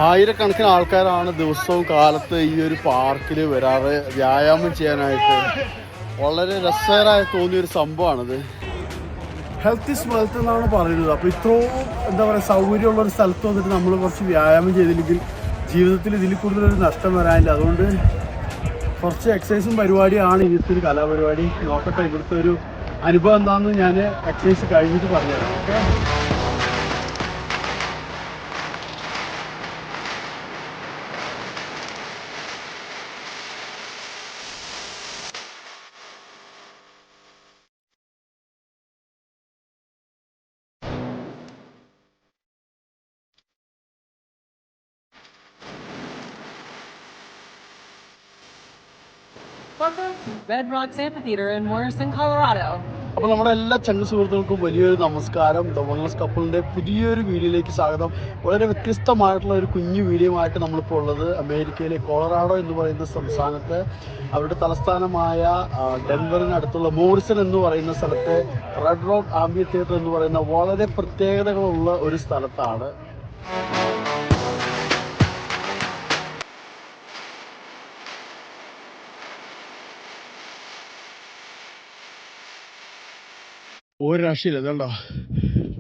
ആയിരക്കണക്കിന് ആൾക്കാരാണ് ദിവസവും കാലത്ത് ഈ ഒരു പാർക്കിൽ വരാറ് വ്യായാമം ചെയ്യാനായിട്ട്. വളരെ രസകരമായി തോന്നിയൊരു സംഭവമാണിത്. ഹെൽത്ത് ഈസ് വെൽത്ത് എന്നാണ് പറയുന്നത്. അപ്പോൾ ഇത്രയും എന്താ പറയുക സൗകര്യമുള്ളൊരു സ്ഥലത്ത് വന്നിട്ട് നമ്മൾ കുറച്ച് വ്യായാമം ചെയ്തില്ലെങ്കിൽ ജീവിതത്തിൽ ഇതിൽ കൂടുതലൊരു നഷ്ടം വരാനില്ല. അതുകൊണ്ട് കുറച്ച് എക്സസൈസും പരിപാടിയാണ് ഇവിടുത്തെ ഒരു കലാപരിപാടി. നോക്കട്ടെ ഇവിടുത്തെ ഒരു അനുഭവം എന്താണെന്ന് ഞാൻ എക്സസൈസ് കഴിഞ്ഞിട്ട് പറഞ്ഞുതരാം. Okay. Red Rocks Amphitheater in Morrison, Colorado. അപ്പോൾ നമ്മുടെ എല്ലാ ചങ്ങ സുഹൃത്തുക്കൾക്കും വലിയൊരു നമസ്കാരം. ദ വൺലെസ് കപ്പിളിൻ്റെ പുതിയൊരു വീഡിയോയിലേക്ക് സ്വാഗതം. വളരെ വ്യത്യസ്തമായിട്ടുള്ള ഒരു കുഞ്ഞു വീഡിയോ ആയിട്ട് നമ്മളിപ്പോൾ ഉള്ളത് അമേരിക്കയിലെ കൊളറാഡോ എന്ന് പറയുന്ന സംസ്ഥാനത്ത് അവരുടെ തലസ്ഥാനമായ ഡെൻവറിനടുത്തുള്ള മോറിസൺ എന്ന് പറയുന്ന സ്ഥലത്തെ റെഡ് റോക്ക് ആംഫിതിയേറ്റർ എന്ന് പറയുന്ന വളരെ പ്രത്യേകതകളുള്ള ഒരു സ്ഥലത്താണ്. ഒരു രക്ഷയില്ല. ഇതുണ്ടോ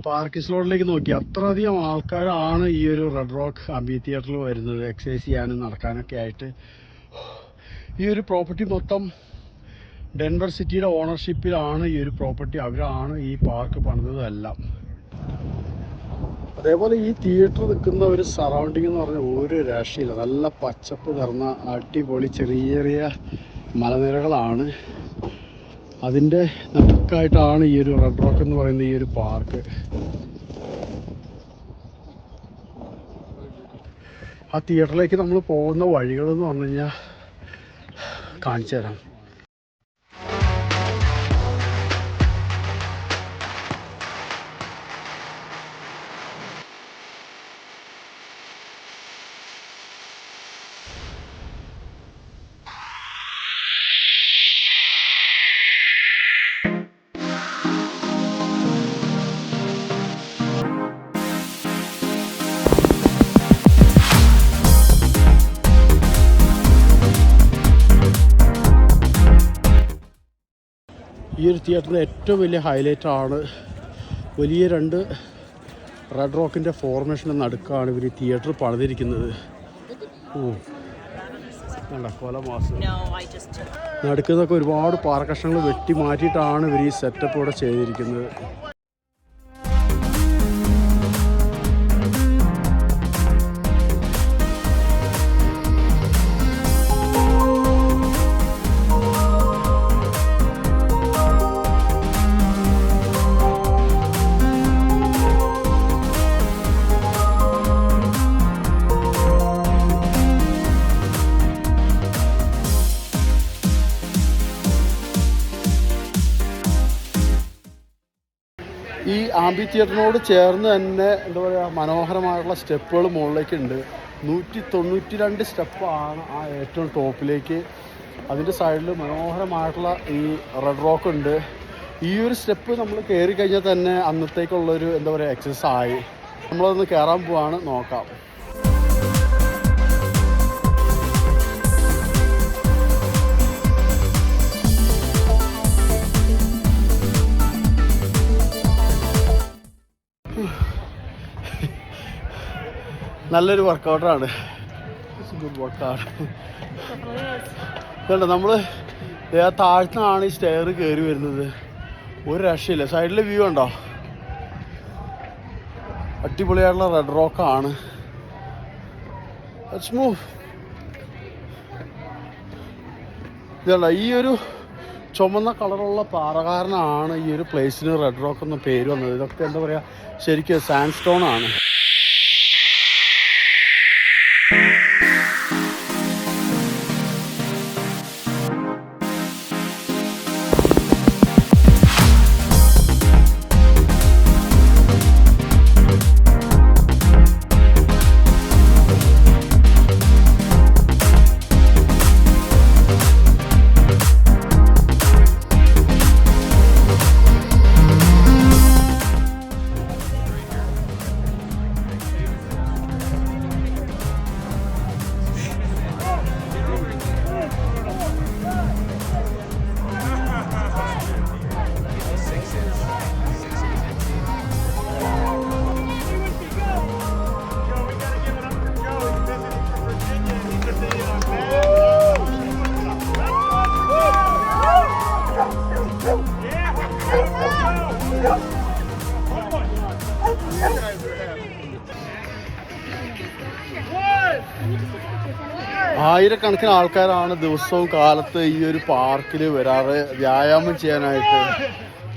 പാർക്കിംഗ് സ്ലോട്ടിലേക്ക് നോക്കി അത്രയധികം ആൾക്കാരാണ് ഈ ഒരു റെഡ് റോക്ക് ആംഫിതിയേറ്ററിൽ വരുന്നത് എക്സസൈസ് ചെയ്യാനും നടക്കാനൊക്കെ ആയിട്ട്. ഈ ഒരു പ്രോപ്പർട്ടി മൊത്തം ഡെൻവർ സിറ്റിയുടെ ഓണർഷിപ്പിലാണ് ഈ ഒരു പ്രോപ്പർട്ടി. അവരാണ് ഈ പാർക്ക് പണിതതെല്ലാം. അതേപോലെ ഈ തിയേറ്റർ നിൽക്കുന്ന ഒരു സറൗണ്ടിങ് എന്ന് പറഞ്ഞാൽ ഒരു രക്ഷയില്ല. നല്ല പച്ചപ്പ് നിറഞ്ഞ അടിപൊളി ചെറിയ ചെറിയ മലനിരകളാണ്. അതിൻ്റെ നടുക്കായിട്ടാണ് ഈ ഒരു റെഡ് റോക്ക് എന്ന് പറയുന്ന ഈ ഒരു പാർക്ക്. ആ തിയേറ്ററിലേക്ക് നമ്മൾ പോകുന്ന വഴികളെന്ന് പറഞ്ഞു കഴിഞ്ഞാൽ കാണിച്ചു തരാം. ഈ ഒരു തിയേറ്ററിൻ്റെ ഏറ്റവും വലിയ ഹൈലൈറ്റാണ് വലിയ രണ്ട് റെഡ് റോക്കിൻ്റെ ഫോർമേഷൻ്റെ നടുക്കാണ് ഇവർ ഈ തിയേറ്റർ പണിതിരിക്കുന്നത്. കൊലമാസം നടുക്കുന്നതൊക്കെ ഒരുപാട് പാറക്കഷ്ണങ്ങൾ വെട്ടി മാറ്റിയിട്ടാണ് ഇവർ ഈ സെറ്റപ്പ് ഇവിടെ ചെയ്തിരിക്കുന്നത്. ഈ ആംഫിതിയേറ്ററിനോട് ചേർന്ന് തന്നെ എന്താ പറയുക മനോഹരമായിട്ടുള്ള സ്റ്റെപ്പുകൾ മുകളിലേക്കുണ്ട്. 192 സ്റ്റെപ്പാണ് ആ ഏറ്റവും ടോപ്പിലേക്ക്. അതിൻ്റെ സൈഡിൽ മനോഹരമായിട്ടുള്ള ഈ റെഡ് റോക്ക് ഉണ്ട്. ഈ ഒരു സ്റ്റെപ്പ് നമ്മൾ കയറി കഴിഞ്ഞാൽ തന്നെ അന്നത്തേക്കുള്ളൊരു എന്താ പറയുക എക്സസൈസ് ആയി. നമ്മളതൊന്ന് കയറാൻ പോവാണ്, നോക്കാം. നല്ലൊരു വർക്കൗട്ടാണ്. Good workout. ഇതുണ്ട് നമ്മൾ താഴ്ത്തുനിന്നാണ് ഈ സ്റ്റെയർ കയറി വരുന്നത്. ഒരു രക്ഷയില്ല. സൈഡിൽ വ്യൂ ഉണ്ടോ? അടിപൊളിയായിട്ടുള്ള റെഡ് റോക്കാണ്. ഇതുണ്ട ഈ ഒരു ചുമന്ന കളറുള്ള പാറ കാരണമാണ് ഈ ഒരു പ്ലേസിന് റെഡ് റോക്ക് എന്ന പേര് വന്നത്. ഇതൊക്കെ എന്താ പറയുക ശരിക്കും സാൻഡ് സ്റ്റോൺ ആണ്. ആയിരക്കണക്കിന് ആൾക്കാരാണ് ദിവസവും കാലത്ത് ഈ ഒരു പാർക്കിൽ വരാറ് വ്യായാമം ചെയ്യാനായിട്ട്.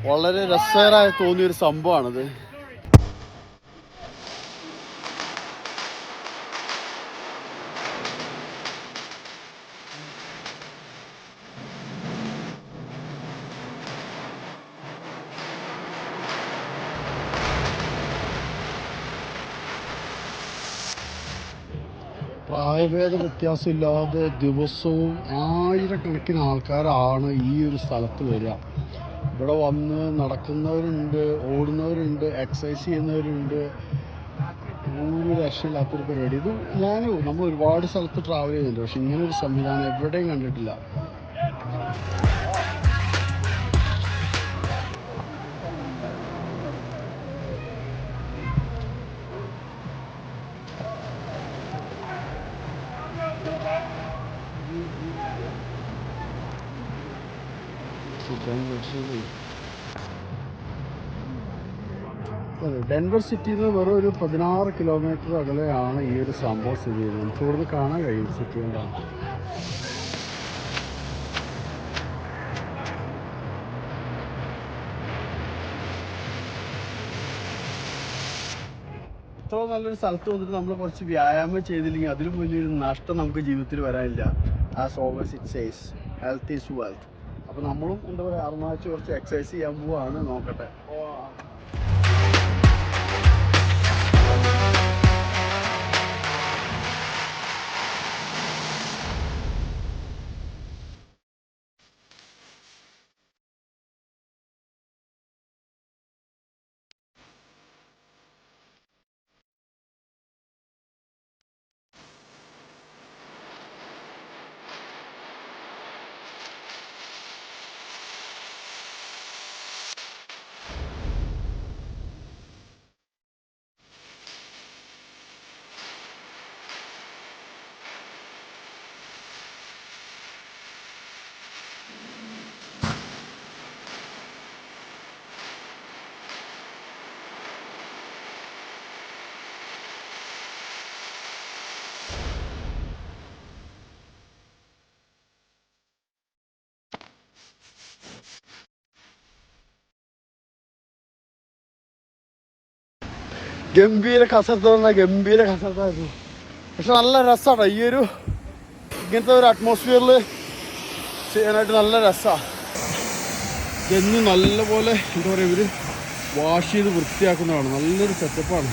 വളരെ രസകരമായി തോന്നിയൊരു സംഭവമാണിത്. പ്രായഭേദ വ്യത്യാസമില്ലാതെ ദിവസവും ആയിരക്കണക്കിന് ആൾക്കാരാണ് ഈ ഒരു സ്ഥലത്ത് വരിക. ഇവിടെ വന്ന് നടക്കുന്നവരുണ്ട്, ഓടുന്നവരുണ്ട്, എക്സസൈസ് ചെയ്യുന്നവരുണ്ട്. ഒരു രക്ഷയില്ലാത്തൊരു പരിപാടി. ഇത് നമ്മൾ ഒരുപാട് സ്ഥലത്ത് ട്രാവൽ ചെയ്യുന്നുണ്ട്, പക്ഷെ ഇങ്ങനൊരു സംവിധാനം എവിടെയും കണ്ടിട്ടില്ല. ഡെൻവർ സിറ്റിയിൽ നിന്ന് വെറും ഒരു 16 കിലോമീറ്റർ അകലെയാണ് ഈ ഒരു സംഭവം സ്ഥിതി ചെയ്യുന്നത്. നമുക്ക് ഇവിടുന്ന് കാണാൻ കഴിയും സിറ്റി കൊണ്ടാണ്. ഇത്ര നല്ലൊരു സ്ഥലത്ത് വന്നിട്ട് നമ്മൾ കുറച്ച് വ്യായാമം ചെയ്തില്ലെങ്കിൽ അതിലും വലിയൊരു നഷ്ടം നമുക്ക് ജീവിതത്തിൽ വരാനില്ല. As always it says health is wealth. അപ്പോൾ നമ്മളും എന്താ പറയുക, അറുനാഴ്ച കുറച്ച് എക്സസൈസ് ചെയ്യാൻ പോവാണ്. നോക്കട്ടെ. ഗംഭീര കസർത്തായിരുന്നു. പക്ഷെ നല്ല രസമാണ് ഈ ഒരു ഇങ്ങനത്തെ ഒരു അറ്റ്മോസ്ഫിയറിൽ ചെയ്യാനായിട്ട്. നല്ല രസമാണ്. എന്നും നല്ലപോലെ എന്താ പറയുക, ഇവർ വാഷ് ചെയ്ത് വൃത്തിയാക്കുന്നതാണ്. നല്ലൊരു സെറ്റപ്പാണ്.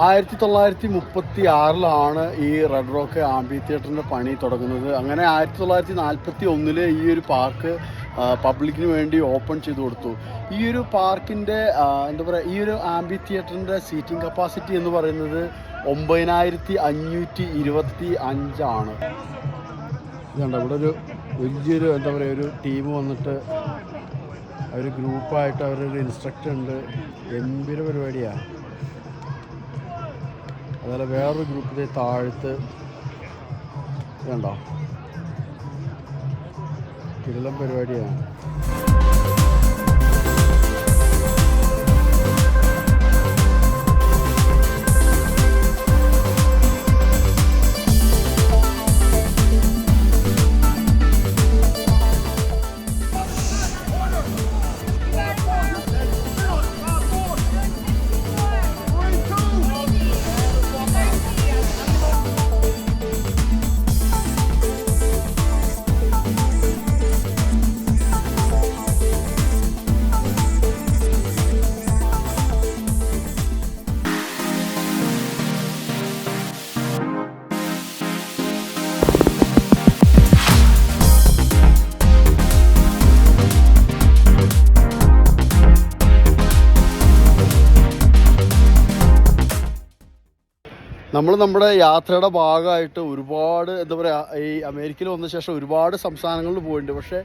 ആയിരത്തി 1936 ഈ റെഡ് റോക്ക് ആംബി തിയേറ്ററിൻ്റെ പണി തുടങ്ങുന്നത്. അങ്ങനെ 1941 ഈ ഒരു പാർക്ക് പബ്ലിക്കിന് വേണ്ടി ഓപ്പൺ ചെയ്ത് കൊടുത്തു. ഈ ഒരു പാർക്കിൻ്റെ എന്താ പറയുക, ഈ ഒരു ആംബി തിയേറ്ററിൻ്റെ സീറ്റിംഗ് കപ്പാസിറ്റി എന്ന് പറയുന്നത് 9525 ഇതുണ്ട്. ഇവിടെ ഒരു വലിയൊരു എന്താ പറയുക, ഒരു ടീം വന്നിട്ട് അവർ ഗ്രൂപ്പായിട്ട് അവരൊരു ഇൻസ്ട്രക്ടർ ഉണ്ട്. ഗംഭീര പരിപാടിയാണ്. അതുപോലെ വേറൊരു ഗ്രൂപ്പിൻ്റെ താഴത്ത് കണ്ടോ, കിടിലൻ പരിപാടിയാണ്. നമ്മൾ നമ്മുടെ യാത്രയുടെ ഭാഗമായിട്ട് ഒരുപാട് എന്താ പറയുക ഈ അമേരിക്കയിൽ വന്ന ശേഷം ഒരുപാട് സംസ്ഥാനങ്ങളിൽ പോയിട്ടുണ്ട്. പക്ഷേ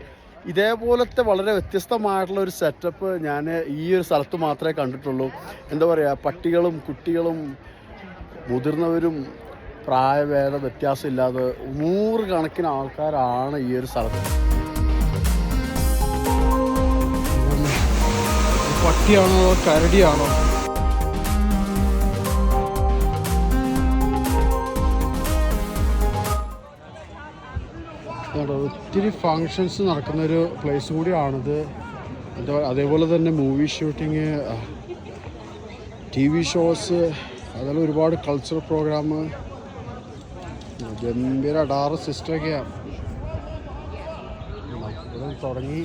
ഇതേപോലത്തെ വളരെ വ്യത്യസ്തമായിട്ടുള്ള ഒരു സെറ്റപ്പ് ഞാൻ ഈ ഒരു സ്ഥലത്ത് മാത്രമേ കണ്ടിട്ടുള്ളൂ. എന്താ പറയുക, പട്ടികളും കുട്ടികളും മുതിർന്നവരും പ്രായഭേദ വ്യത്യാസമില്ലാതെ 100 കണക്കിന് ആൾക്കാരാണ് ഈ ഒരു സ്ഥലത്ത്. പട്ടിയാണോ കരടിയാണോ? ഒത്തിരി ഫങ്ഷൻസ് നടക്കുന്നൊരു പ്ലേസ് കൂടിയാണിത്. അതേപോലെ തന്നെ മൂവി ഷൂട്ടിങ്, TV ഷോസ്, അതെല്ലാം ഒരുപാട് കൾച്ചറൽ പ്രോഗ്രാം, ഗംഭീര അടാറ് സിസ്റ്റമൊക്കെയാണ് തുടങ്ങി.